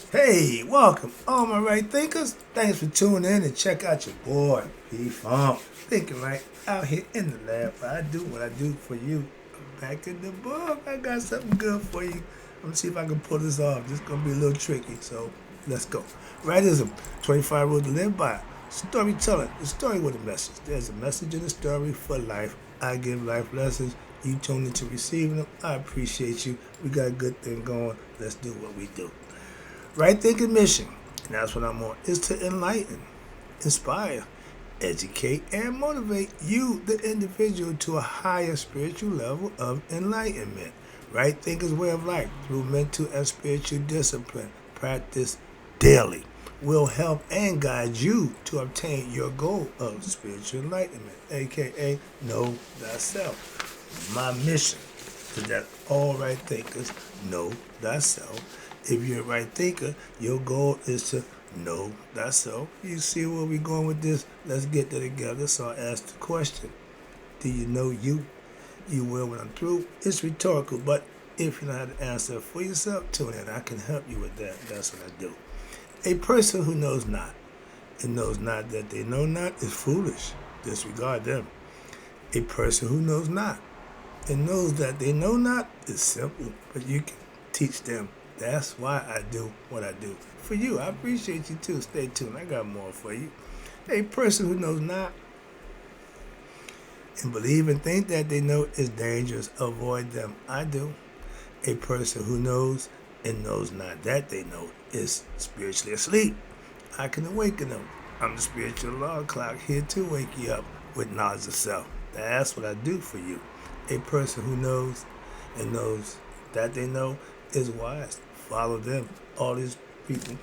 Hey, welcome, all my right thinkers. Thanks for tuning in and check out your boy, P-Funk. Thinking right out here in the lab. I do what I do for you. I'm back in the book. I got something good for you. I'm gonna see if I can pull this off. This is gonna be a little tricky, so let's go. Rightism, 25 rules to live by. Storytelling, the story with a message. There's a message in the story for life. I give life lessons. You tune into receiving them. I appreciate you. We got a good thing going. Let's do what we do. Right thinking mission, and that's what I'm on, is to enlighten, inspire, educate, and motivate you, the individual, to a higher spiritual level of enlightenment. Right thinking's way of life through mental and spiritual discipline, practice daily, will help and guide you to obtain your goal of spiritual enlightenment, aka know thyself. My mission is that all right thinkers know thyself. If you're a right thinker, your goal is to know thyself. You see where we're going with this? Let's get that together. So I ask the question, do you know you? You will when I'm through. It's rhetorical, but if you know how to answer it for yourself, tune in. I can help you with that. That's what I do. A person who knows not and knows not that they know not is foolish. Disregard them. A person who knows not and knows that they know not is simple, but you can teach them. That's why I do what I do. For you, I appreciate you too. Stay tuned. I got more for you. A person who knows not and believe and think that they know is dangerous. Avoid them. I do. A person who knows and knows not that they know is spiritually asleep. I can awaken them. I'm the spiritual alarm clock here to wake you up with knowledge of self. That's what I do for you. A person who knows and knows that they know is wise. Follow them. All these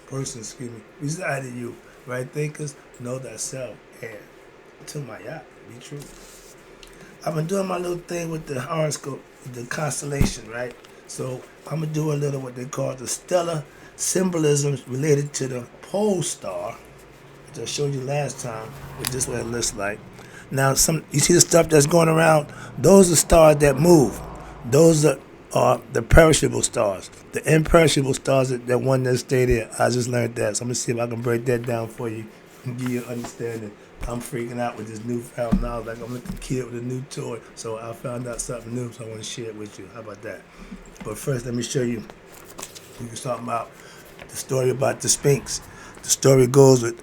persons, reside in you. Right thinkers, know thyself. And to my yacht, be true. I've been doing my little thing with the horoscope, the constellation, right? So I'm gonna do a little what they call the stellar symbolisms related to the pole star, which I showed you last time, which this is what it looks like. Now, you see the stuff that's going around? Those are stars that move. Those are the perishable stars. The imperishable stars are the one that stay there. I just learned that. So I'm going to see if I can break that down for you and give you an understanding. I'm freaking out with this newfound knowledge. Like I'm a little kid with a new toy. So I found out something new, so I want to share it with you. How about that? But first, let me show you. We can talk about the story about the Sphinx. The story goes with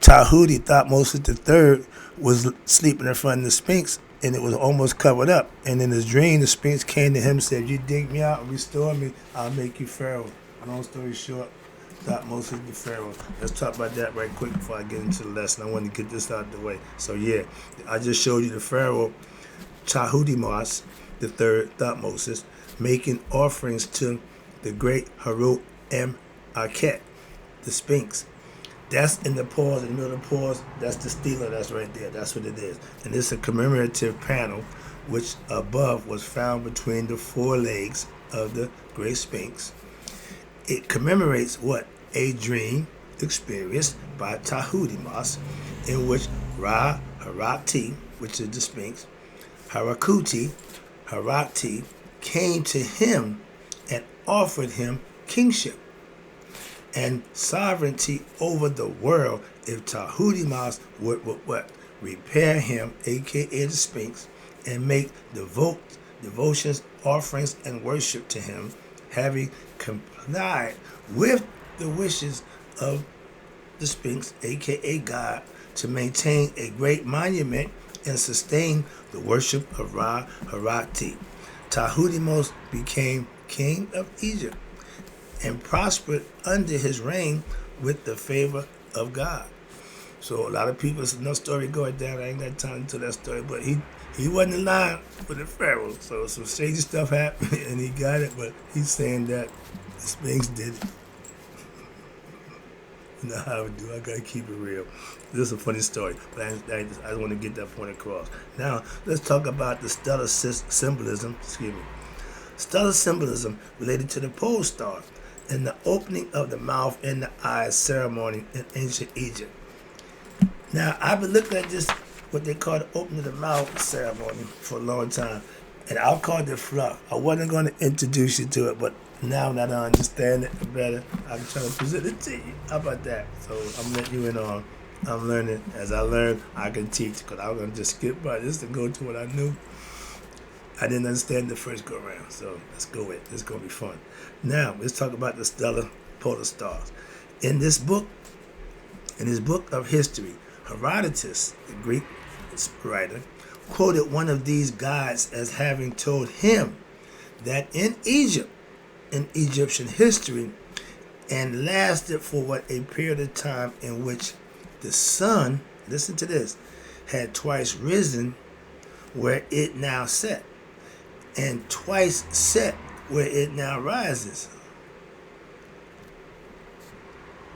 Tahuti, Thutmose III, was sleeping in front of the Sphinx, and it was almost covered up. And in his dream, the Sphinx came to him and said, "If you dig me out and restore me, I'll make you Pharaoh." Long story short, Thutmose the Pharaoh. Let's talk about that right quick before I get into the lesson. I want to get this out of the way. So yeah, I just showed you the Pharaoh, Chahudimos III, Thutmose, making offerings to the great Harut M. Akhet, the Sphinx. That's in the pause, in the middle of the pause. That's the stela that's right there. That's what it is. And it's a commemorative panel, which above was found between the four legs of the Great Sphinx. It commemorates what? A dream experienced by Tahutimos, in which Ra Harati, which is the Sphinx, Harakuti, Harati, came to him and offered him kingship and sovereignty over the world if Tahutimos would what? Repair him, aka the Sphinx, and make devotions, offerings, and worship to him, having complied with the wishes of the Sphinx, aka God, to maintain a great monument and sustain the worship of Ra Harati. Tahutimos became king of Egypt and prospered under his reign with the favor of God. So a lot of people, there's no story going down. I ain't got time to tell that story, but he wasn't in line with the Pharaoh. So some shady stuff happened, and he got it. But he's saying that the Sphinx did it. You know how I do. I gotta keep it real. This is a funny story, but I just want to get that point across. Now let's talk about the stellar symbolism. Excuse me. Stellar symbolism related to the pole star and the opening of the mouth and the eyes ceremony in ancient Egypt. Now, I've been looking at this, what they call the opening of the mouth ceremony, for a long time, and I'll call it fluff. I wasn't going to introduce you to it, but Now that I understand it better, I can try to present it to you. How about that? So I'm letting you in on. I'm learning. As I learn, I can teach. Because I was going to just skip by this to go to what I knew. I didn't understand the first go around. So let's go with it. It's going to be fun. Now, let's talk about the stellar polar stars. In this book of history, Herodotus, the Greek writer, quoted one of these guides as having told him that in Egypt, in Egyptian history, and lasted for what a period of time in which the sun, listen to this, had twice risen where it now set, and twice set where it now rises.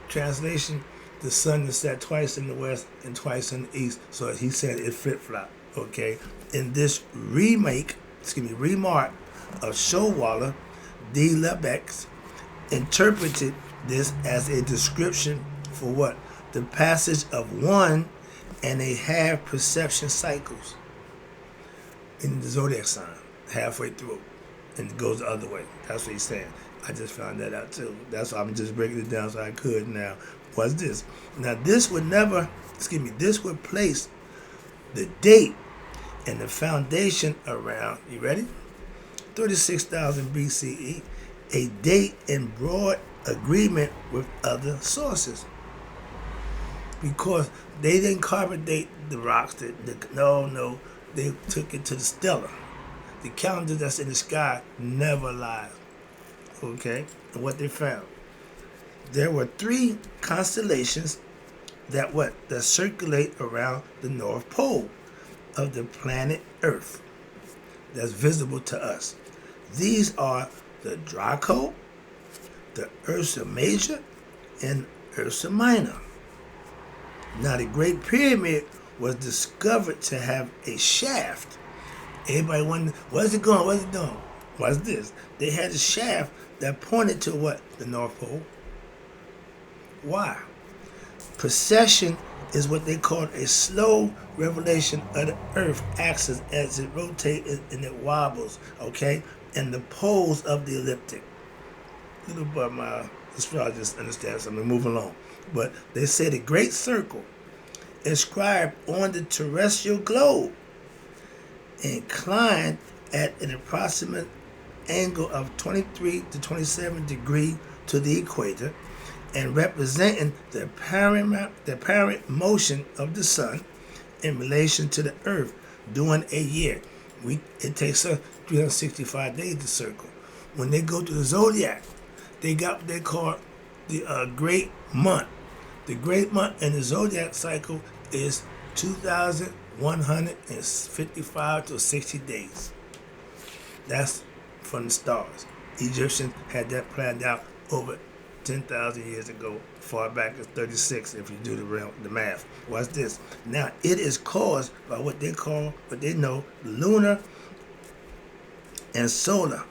Translation, the sun is set twice in the west and twice in the east. So he said it flip-flop, okay? In this remark of Showalter, D. Lebeck's interpreted this as a description for what? The passage of 1.5 perception cycles in the zodiac sign, halfway through, and it goes the other way. That's what he's saying. I just found that out too. That's why I'm just breaking it down so I could now. What's this? Now this would place the date and the foundation around, you ready? 36,000 BCE, a date in broad agreement with other sources. Because they didn't carbon date the rocks. No, they took it to the stellar. The calendar that's in the sky never lies. Okay? And what they found. There were 3 constellations that circulate around the North Pole of the planet Earth that's visible to us. These are the Draco, the Ursa Major, and Ursa Minor. Now the Great Pyramid was discovered to have a shaft. Everybody wondered, what's it going? What's it doing? What's this? They had a shaft that pointed to what? The North Pole. Why? Precession is what they call a slow revolution of the Earth axis as it rotates and it wobbles, okay? And the poles of the elliptic. Little bit my astrologist understands something. Move along. But they say the great circle inscribed on the terrestrial globe inclined at an approximate angle of 23 to 27 degrees to the equator and representing the apparent motion of the sun in relation to the earth during a year. It takes us 365 days to circle. When they go to the zodiac, they got what they call the great month. The great month in the zodiac cycle is 2,155 to 60 days. That's from the stars. Egyptians had that planned out over 10,000 years ago, far back as 36 if you do the math. What's this? Now, it is caused by what they know, lunar and solar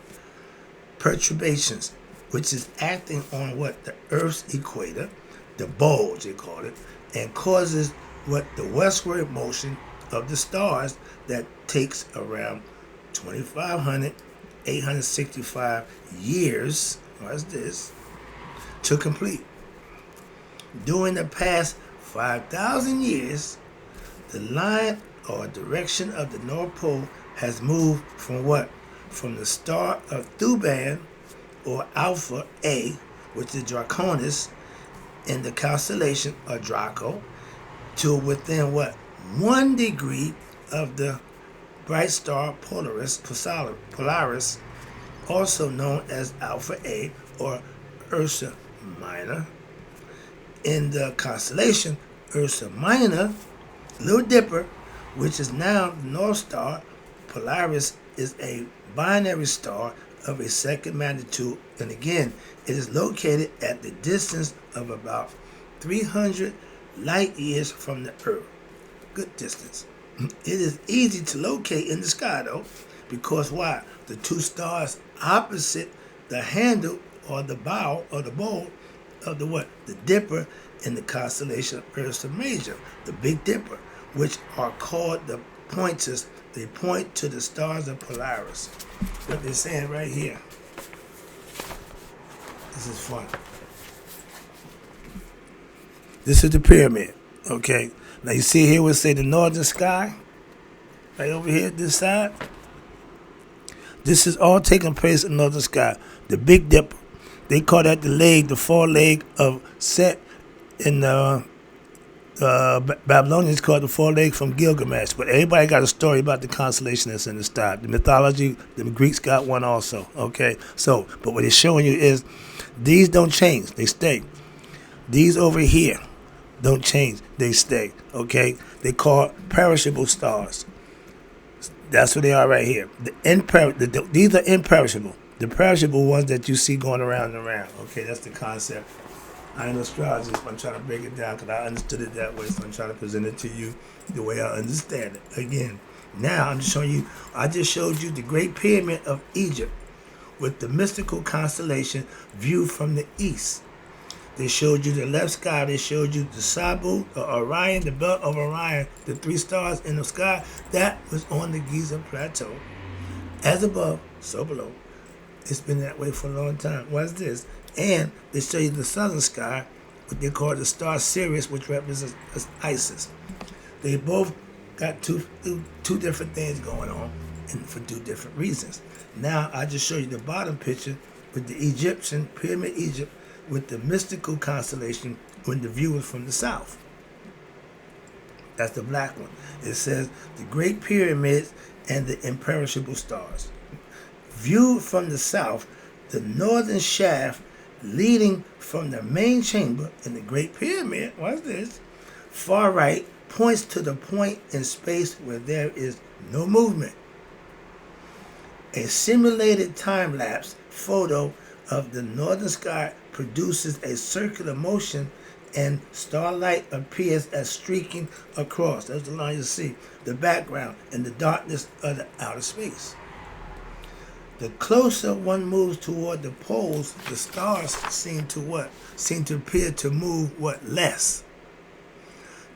perturbations, which is acting on what? The Earth's equator, the bulge they call it, and causes what? The westward motion of the stars that takes around 2,865 years, what's this, to complete. During the past 5,000 years, the line or direction of the North Pole has moved from what? From the star of Thuban, or Alpha A, which is Draconis, in the constellation of Draco, to within what? 1 degree of the bright star Polaris, also known as Alpha A or Ursa Minor. In the constellation Ursa Minor, Little Dipper, which is now the North Star, Polaris is a binary star of a second magnitude, and again, it is located at the distance of about 300 light years from the Earth. Good distance. It is easy to locate in the sky, though, because why? The 2 stars opposite the handle or the bow or the bowl of the what? The Dipper in the constellation of Ursa Major, the Big Dipper, which are called the pointers. They point to the stars of Polaris. What they're saying right here. This is fun. This is the pyramid. Okay. Now you see here we say the northern sky. Right over here, this side. This is all taking place in the northern sky. The Big Dipper. They call that the foreleg of Set. In the Babylonians called the foreleg from Gilgamesh. But everybody got a story about the constellation that's in the sky. The mythology, the Greeks got one also. Okay. So, but what it's showing you is these don't change. They stay. These over here don't change. They stay. Okay. They call perishable stars. That's what they are right here. These are imperishable. The perishable ones that you see going around and around. Okay, that's the concept. I ain't no astrologist, but I'm trying to break it down because I understood it that way. So I'm trying to present it to you the way I understand it. Again, now I'm just showing you. I just showed you the Great Pyramid of Egypt with the mystical constellation viewed from the east. They showed you the left sky. They showed you the Sabu, the Orion, the belt of Orion, the 3 stars in the sky. That was on the Giza Plateau. As above, so below. It's been that way for a long time. What's this? And they show you the southern sky, what they call the star Sirius, which represents Isis. They both got two different things going on, and for 2 different reasons. Now I just show you the bottom picture with the Egyptian Pyramid Egypt, with the mystical constellation when the view is from the south. That's the black one. It says the Great Pyramids and the imperishable stars. Viewed from the south, the northern shaft leading from the main chamber in the Great Pyramid, what's this? Far right points to the point in space where there is no movement. A simulated time-lapse photo of the northern sky produces a circular motion and starlight appears as streaking across. That's the line you see. The background and the darkness of the outer space. The closer one moves toward the poles, the stars seem to appear to move less.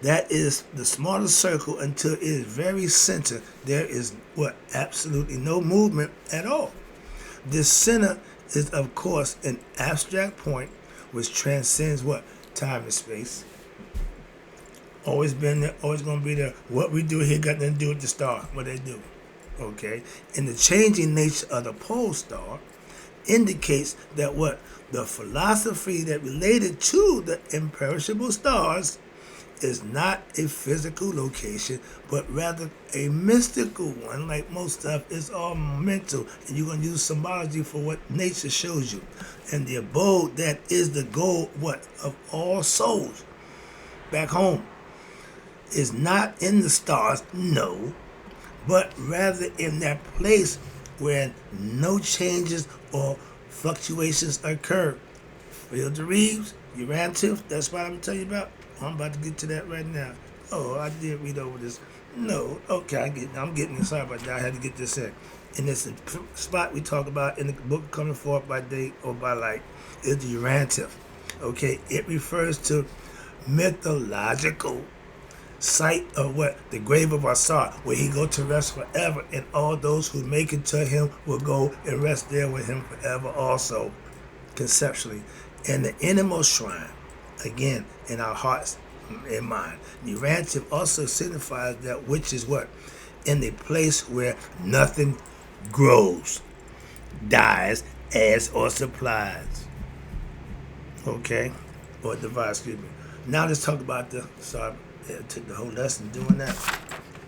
That is the smaller circle until it is very center. There is absolutely no movement at all. This center is, of course, an abstract point which transcends time and space. Always been there, always going to be there. What we do here got nothing to do with the star, what they do. Okay? And the changing nature of the pole star indicates that the philosophy that related to the imperishable stars is not a physical location, but rather a mystical one. Like most stuff, it's all mental, and you're going to use symbology for what nature shows you. And the abode that is the goal, of all souls back home, is not in the stars, no, but rather in that place where no changes or fluctuations occur. Field of Reeves, Urantia, that's what I'm going to tell you about. I'm about to get to that right now. Oh, I did read over this. No, okay, I'm getting this. Sorry about that. I had to get this in. And this spot we talk about in the book Coming Forth by Day or by Light is the Urantia. Okay, it refers to mythological site of the grave of Asar, where he go to rest forever, and all those who make it to him will go and rest there with him forever also, conceptually. And the innermost shrine, again, in our hearts and mind. Urantia also signifies that which is in the place where nothing grows, dies, adds, or supplies. Okay? Or divides, excuse me. Now let's talk about took the whole lesson doing that.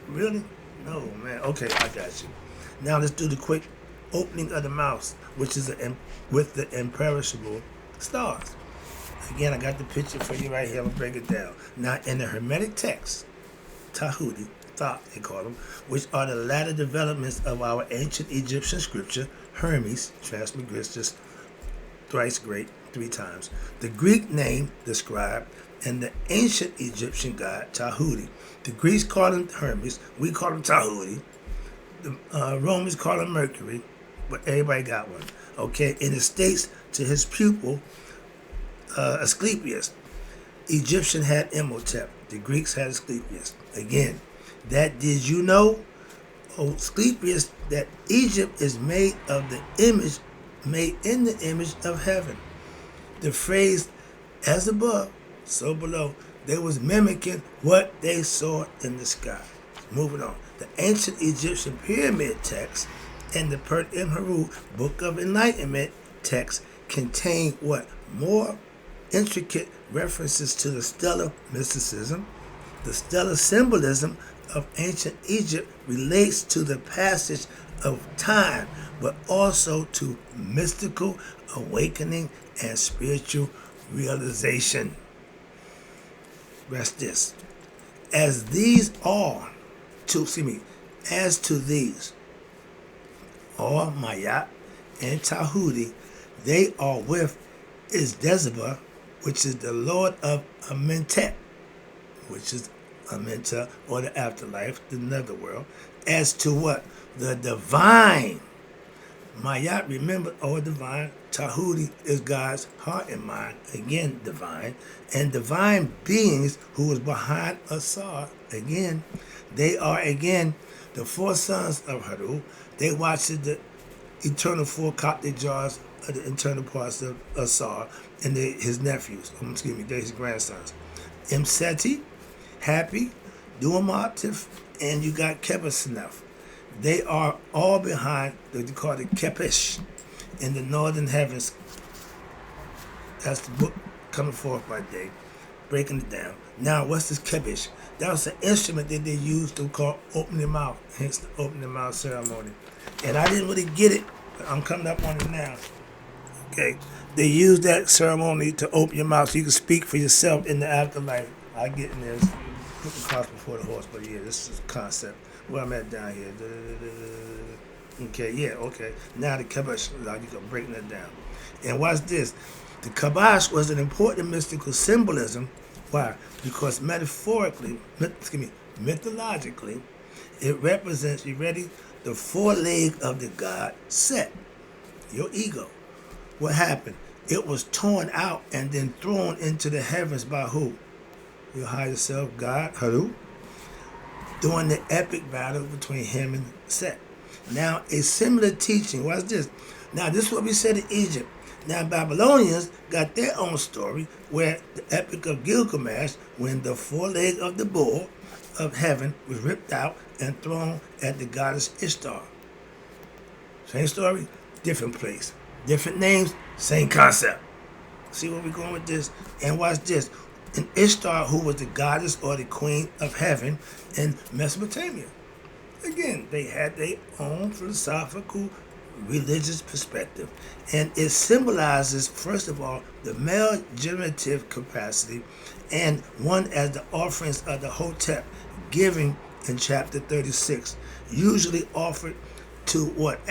Really? No, man. Okay, I got you. Now let's do the quick opening of the mouth, which is with the imperishable stars. Again, I got the picture for you right here. I'm going to break it down. Now, in the Hermetic text, Tahuti, Thought they call them, which are the latter developments of our ancient Egyptian scripture, Hermes, Transmigristus, thrice great, 3 times. The Greek name described, and the ancient Egyptian god, Tahuti. The Greeks call him Hermes. We call him Tahuti. The Romans call him Mercury, but everybody got one. Okay, and it states to his pupil, Asclepius. Egyptian had Imhotep. The Greeks had Asclepius. Again, that did you know, Asclepius, that Egypt is made in the image of heaven. The phrase, as above, so below, they was mimicking what they saw in the sky. Moving on. The ancient Egyptian pyramid text and the Perishable Book of Enlightenment text contain what? More intricate references to the stellar mysticism. The stellar symbolism of ancient Egypt relates to the passage of time, but also to mystical awakening and spiritual realization. Rest this. As to these, all Mayat and Tahuti, they are with Isdezeba, which is the Lord of Amentet, which is Amenta, or the afterlife, the netherworld, as to what? The divine. Mayat, remember, or divine. Tahuti is God's heart and mind, again divine. And divine beings who was behind Asar, again. They are, again, the four sons of Haru. They watched the eternal four Coptic jars of the internal parts of Asar and his nephews, they're his grandsons. Imseti, Happy, Duamatif, and you got Kebesenef. They are all behind what they call the Kepesh in the northern heavens. That's the book coming forth by day, breaking it down. Now, what's this Kepesh? That was an instrument that they used to call open your mouth, hence the open your mouth ceremony. And I didn't really get it, but I'm coming up on it now. Okay, they used that ceremony to open your mouth so you can speak for yourself in the afterlife. I get in there, put the cart before the horse, but yeah, this is a concept. Where I'm at down here. Okay, yeah, okay. Now the Kabash, you can break that down. And watch this. The Kabash was an important mystical symbolism. Why? Because mythologically, it represents, you ready? The foreleg of the god Set, your ego. What happened? It was torn out and then thrown into the heavens by who? Your higher self, God, Haru, during the epic battle between him and Set. Now, a similar teaching, watch this. Now, this is what we said in Egypt. Now, Babylonians got their own story where the epic of Gilgamesh, when the foreleg of the bull of heaven was ripped out and thrown at the goddess Ishtar. Same story, different place. Different names, same concept. See where we're going with this? And watch this. And Ishtar, who was the goddess or the queen of heaven in Mesopotamia. Again, they had their own philosophical, religious perspective. And it symbolizes, first of all, the male generative capacity and one as the offerings of the Hotep, giving in chapter 36, usually offered to what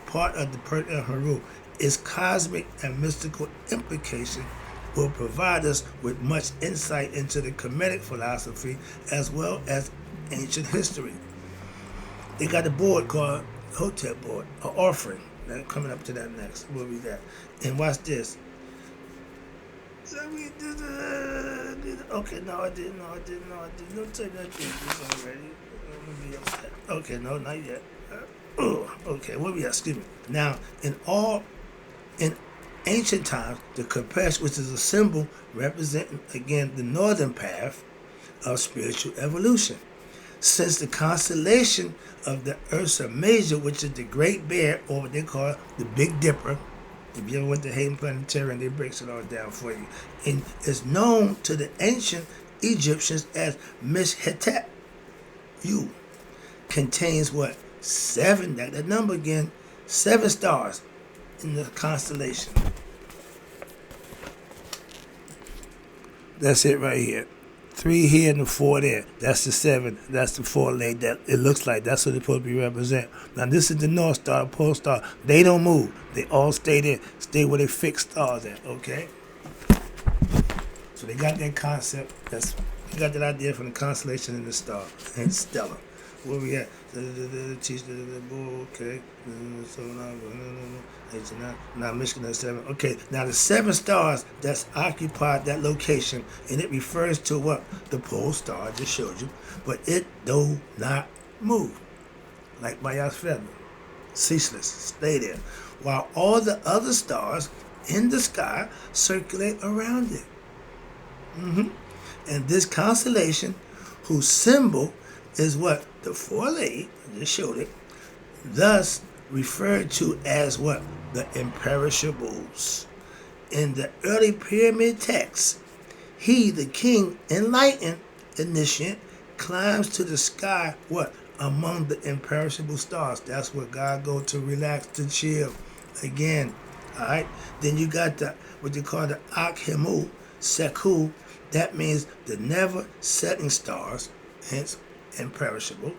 part of the Persian Haru. Its cosmic and mystical implication will provide us with much insight into the Kemetic philosophy as well as ancient history. They got a board called Hotep board, an offering. Now, coming up to that next. We'll read that. And watch this. Okay, no, I didn't. Don't take that thing already. Okay, no, not yet. Okay, where we at? Excuse me. Now, in ancient times, the Kapesh, which is a symbol representing, again, the northern path of spiritual evolution. Since the constellation of the Ursa Major, which is the Great Bear, or what they call the Big Dipper, if you ever went to Hayden Planetarium, they break it all down for you, and is known to the ancient Egyptians as Mishhetep. You contains what? 7, that number again, 7 stars in the constellation. That's it right here. 3 here and the 4 there. That's the 7. That's the 4 leg. That it looks like that's what it's supposed to be represent. Now this is the North Star, Pole Star. They don't move. They all stay there. Stay where they fixed stars at. Okay. So they got that concept. They got that idea from the constellation and the star and stellar. Where we at? Okay. So now Michigan has 7. Okay. Now the 7 stars that's occupied that location, and it refers to what? The pole star I just showed you, but it do not move. Like by our feather. Ceaseless. Stay there. While all the other stars in the sky circulate around it. And this constellation, whose symbol is what? The four-legged, I just showed it, thus referred to as what? The imperishables. In the early pyramid texts, he, the king, enlightened initiate, climbs to the sky, what? Among the imperishable stars. That's where God go to relax, to chill. Again, all right? Then you got the, what they call the Akhemu, Seku. That means the never setting stars, hence imperishable.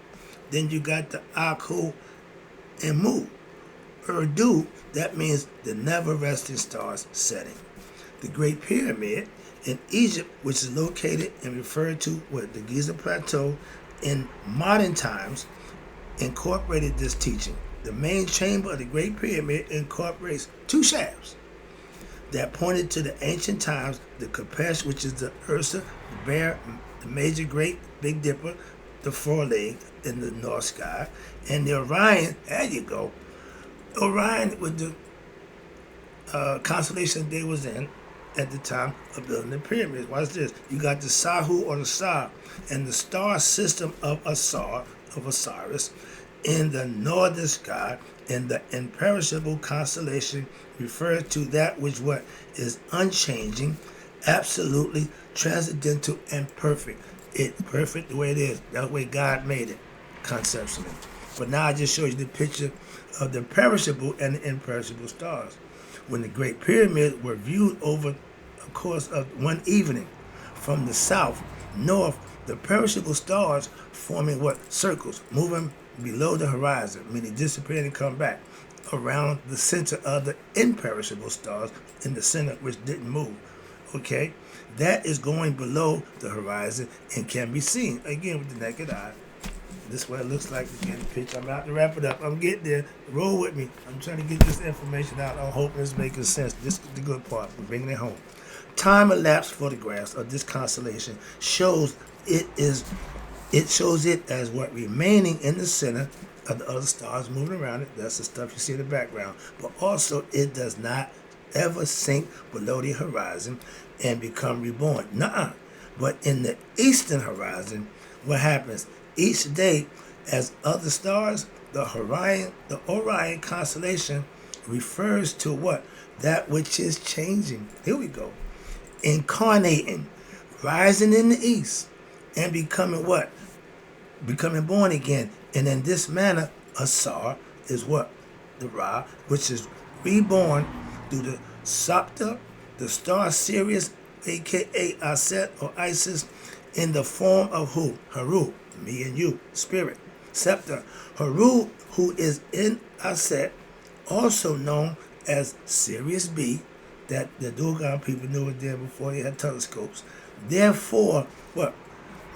Then you got the Aku and Mu, Urdu. That means the never resting stars setting. The Great Pyramid in Egypt, which is located and referred to with the Giza Plateau in modern times, incorporated this teaching. The main chamber of the Great Pyramid incorporates two shafts that pointed to the ancient times, the Kapesh, which is the Ursa, the Bear, the Major Great, Big Dipper, the four-legged in the north sky, and the Orion, there you go, Orion with the constellation they was in at the time of building the pyramids. Watch this. You got the Sahu or the Sa and the star system of Asar, of Osiris, in the northern sky, and the imperishable constellation refers to that which what is unchanging, absolutely transcendental and perfect. It's perfect the way it is. That's the way God made it, conceptually. But now I just showed you the picture of the perishable and the imperishable stars. When the Great Pyramids were viewed over a course of one evening, from the south, north, the perishable stars forming what? Circles, moving below the horizon, meaning disappear and come back, around the center of the imperishable stars in the center which didn't move. Okay? That is going below the horizon and can be seen, again, with the naked eye. This is what it looks like again, the picture. I'm about to wrap it up. I'm getting there. Roll with me. I'm trying to get this information out. I'm hoping it's making sense. This is the good part. We're bringing it home. Time elapsed photographs of this constellation shows it shows it as what remaining in the center of the other stars moving around it. That's the stuff you see in the background. But also it does not ever sink below the horizon and become reborn. Nuh-uh. But in the eastern horizon, what happens? Each day, as other stars, the Orion constellation refers to what? That which is changing. Here we go. Incarnating, rising in the east, and becoming what? Becoming born again. And in this manner, Asar is what? The Ra, which is reborn through the Sapta, the star Sirius, aka Aset or Isis, in the form of who? Haru, me and you, spirit. Scepter, Haru, who is in Aset, also known as Sirius B, that the Dogon people knew it there before they had telescopes. Therefore, what?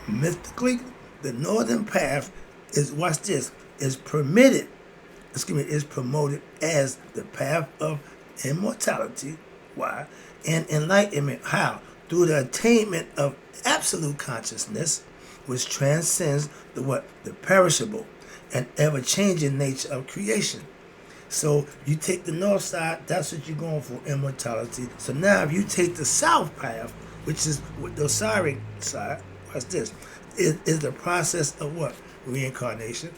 Mystically, the northern path is, watch this, is promoted as the path of immortality. Why? And enlightenment. How? Through the attainment of absolute consciousness, which transcends the what? The perishable and ever-changing nature of creation. So you take the north side, that's what you're going for, immortality. So now if you take the south path, which is the Osiris side, watch this, is the process of what? Reincarnation.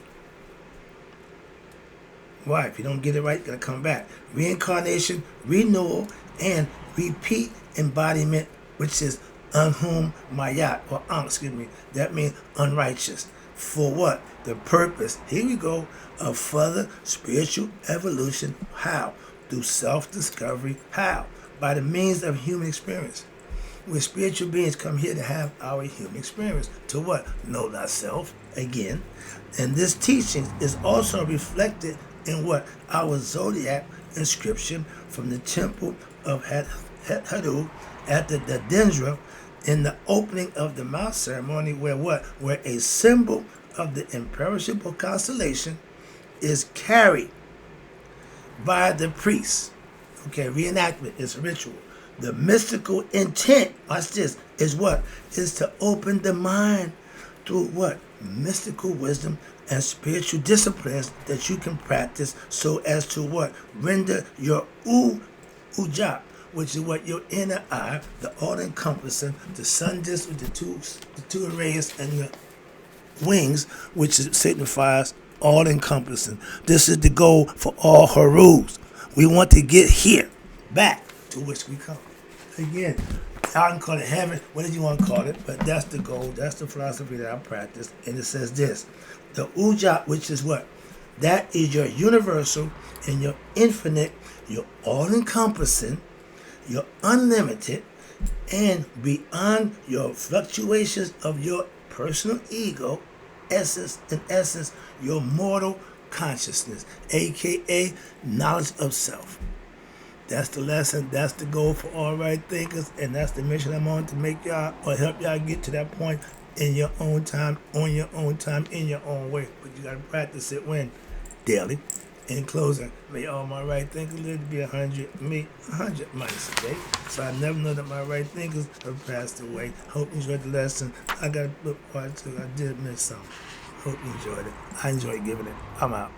Why? If you don't get it right, you're going to come back. Reincarnation, renewal, and repeat embodiment, which is unhum mayat, or that means unrighteous. For what? The purpose, here we go, of further spiritual evolution. How? Through self-discovery. How? By the means of human experience. We're spiritual beings come here to have our human experience. To what? Know thyself, again. And this teaching is also reflected in what? Our zodiac inscription from the temple of Hathor at the Dendra in the opening of the mouth ceremony, where what? Where a symbol of the imperishable constellation is carried by the priest. Okay, reenactment is ritual. The mystical intent, watch this, is what? Is to open the mind through what? Mystical wisdom and spiritual disciplines that you can practice so as to what? Render your Ujjat, which is what your inner eye, the all-encompassing, the sun disk with the two rays and the wings, which signifies all-encompassing. This is the goal for all Harus. We want to get here, back to which we come. Again, I can call it heaven, whatever you want to call it, but that's the goal, that's the philosophy that I practice, and it says this. The Ujjat, which is what? That is your universal and your infinite, your all-encompassing, your unlimited, and beyond your fluctuations of your personal ego, essence, your mortal consciousness, aka knowledge of self. That's the lesson, that's the goal for all right thinkers, and that's the mission I'm on, to make y'all or help y'all get to that point in your own time, on your own time, in your own way. But you gotta practice it when? Daily. In closing, may all my right thinkers live to be 100, me 100 minus a day. So I never know that my right thinkers have passed away. Hope you enjoyed the lesson. I got a book part two. I did miss some. Hope you enjoyed it. I enjoyed giving it. I'm out.